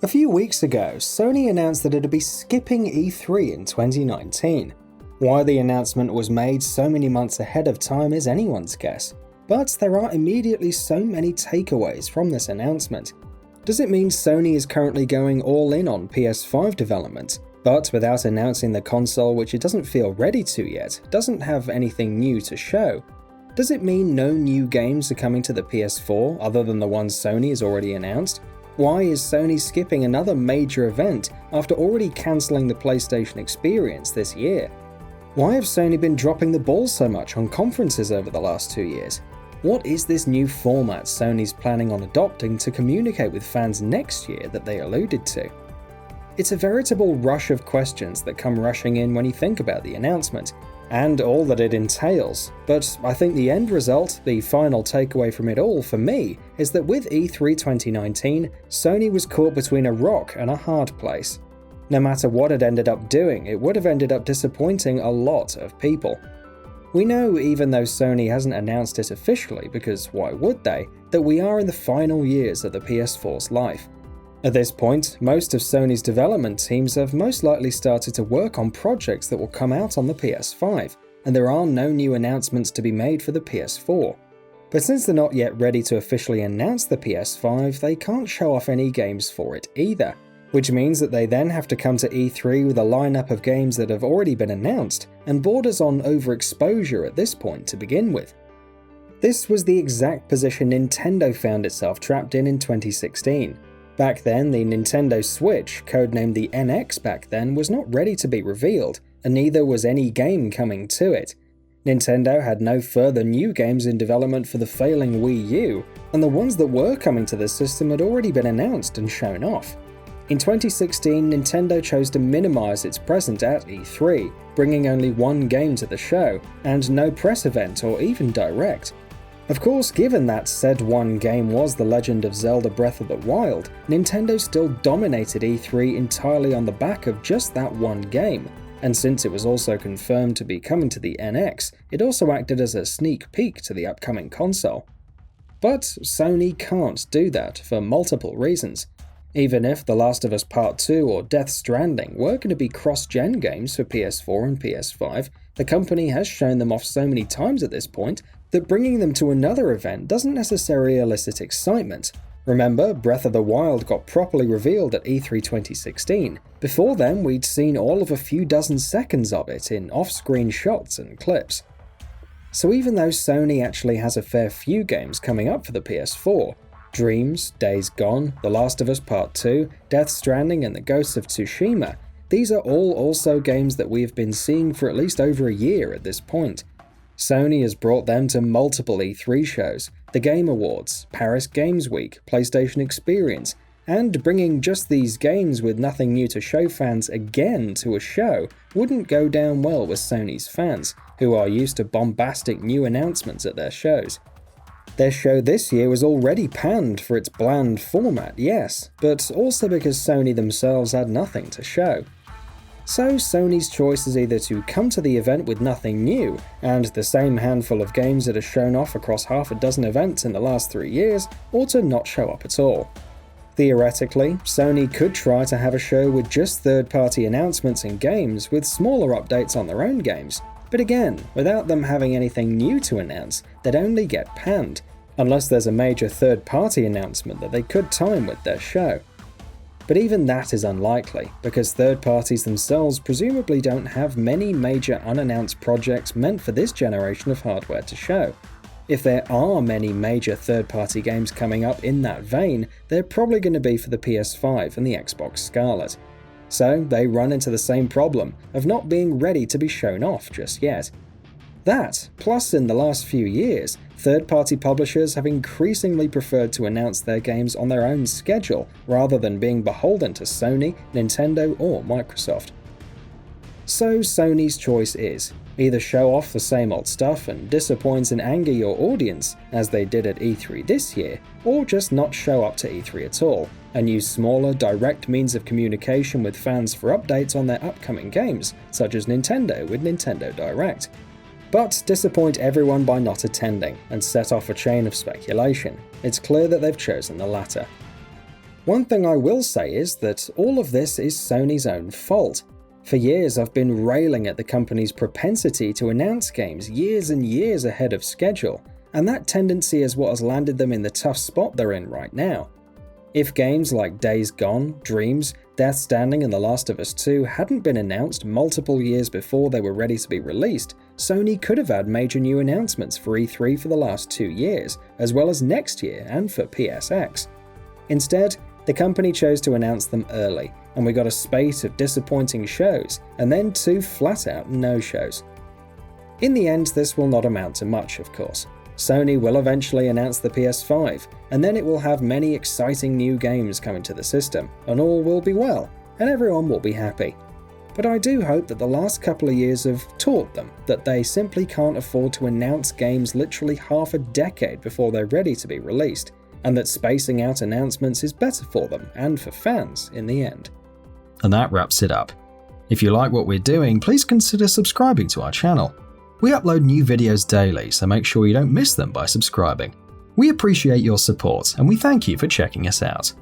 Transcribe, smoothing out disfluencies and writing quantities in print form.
A few weeks ago, Sony announced that it would be skipping E3 in 2019. Why the announcement was made so many months ahead of time is anyone's guess, but there are immediately so many takeaways from this announcement. Does it mean Sony is currently going all in on PS5 development, but without announcing the console, which it doesn't feel ready to yet, doesn't have anything new to show? Does it mean no new games are coming to the PS4 other than the ones Sony has already announced? Why is Sony skipping another major event after already cancelling the PlayStation experience this year? Why have Sony been dropping the ball so much on conferences over the last 2 years? What is this new format Sony's planning on adopting to communicate with fans next year that they alluded to? It's a veritable rush of questions that come rushing in when you think about the announcement, and all that it entails, but I think the end result, the final takeaway from it all for me, is that with E3 2019, Sony was caught between a rock and a hard place. No matter what it ended up doing, it would have ended up disappointing a lot of people. We know, even though Sony hasn't announced it officially, because why would they, that we are in the final years of the PS4's life. At this point, most of Sony's development teams have most likely started to work on projects that will come out on the PS5, and there are no new announcements to be made for the PS4. But since they're not yet ready to officially announce the PS5, they can't show off any games for it either, which means that they then have to come to E3 with a lineup of games that have already been announced, and borders on overexposure at this point to begin with. This was the exact position Nintendo found itself trapped in 2016. Back then, the Nintendo Switch, codenamed the NX back then, was not ready to be revealed, and neither was any game coming to it. Nintendo had no further new games in development for the failing Wii U, and the ones that were coming to the system had already been announced and shown off. In 2016, Nintendo chose to minimize its presence at E3, bringing only one game to the show, and no press event or even direct. Of course, given that said one game was The Legend of Zelda Breath of the Wild, Nintendo still dominated E3 entirely on the back of just that one game, and since it was also confirmed to be coming to the NX, it also acted as a sneak peek to the upcoming console. But Sony can't do that for multiple reasons. Even if The Last of Us Part 2 or Death Stranding were going to be cross-gen games for PS4 and PS5, the company has shown them off so many times at this point that bringing them to another event doesn't necessarily elicit excitement. Remember, Breath of the Wild got properly revealed at E3 2016. Before then, we'd seen all of a few dozen seconds of it in off-screen shots and clips. So even though Sony actually has a fair few games coming up for the PS4, Dreams, Days Gone, The Last of Us Part 2, Death Stranding and The Ghosts of Tsushima, these are all also games that we have been seeing for at least over a year at this point. Sony has brought them to multiple E3 shows, the Game Awards, Paris Games Week, PlayStation Experience, and bringing just these games with nothing new to show fans again to a show wouldn't go down well with Sony's fans, who are used to bombastic new announcements at their shows. Their show this year was already panned for its bland format, yes, but also because Sony themselves had nothing to show. So Sony's choice is either to come to the event with nothing new, and the same handful of games that are shown off across half a dozen events in the last 3 years, or to not show up at all. Theoretically, Sony could try to have a show with just third-party announcements and games with smaller updates on their own games, but again, without them having anything new to announce, they'd only get panned, unless there's a major third-party announcement that they could time with their show. But even that is unlikely, because third parties themselves presumably don't have many major unannounced projects meant for this generation of hardware to show. If there are many major third-party games coming up in that vein, they're probably going to be for the PS5 and the Xbox Scarlet. So they run into the same problem of not being ready to be shown off just yet. That, plus in the last few years, third-party publishers have increasingly preferred to announce their games on their own schedule rather than being beholden to Sony, Nintendo, or Microsoft. So Sony's choice is, either show off the same old stuff and disappoint and anger your audience, as they did at E3 this year, or just not show up to E3 at all, and use smaller, direct means of communication with fans for updates on their upcoming games, such as Nintendo with Nintendo Direct. But disappoint everyone by not attending, and set off a chain of speculation. It's clear that they've chosen the latter. One thing I will say is that all of this is Sony's own fault. For years I've been railing at the company's propensity to announce games years and years ahead of schedule, and that tendency is what has landed them in the tough spot they're in right now. If games like Days Gone, Dreams, Death Stranding and The Last of Us 2 hadn't been announced multiple years before they were ready to be released, Sony could have had major new announcements for E3 for the last 2 years, as well as next year and for PSX. Instead, the company chose to announce them early, and we got a spate of disappointing shows, and then 2 flat-out no-shows. In the end, this will not amount to much, of course. Sony will eventually announce the PS5, and then it will have many exciting new games coming to the system, and all will be well, and everyone will be happy. But I do hope that the last couple of years have taught them that they simply can't afford to announce games literally half a decade before they're ready to be released, and that spacing out announcements is better for them and for fans in the end. And that wraps it up. If you like what we're doing, please consider subscribing to our channel. We upload new videos daily, so make sure you don't miss them by subscribing. We appreciate your support, and we thank you for checking us out.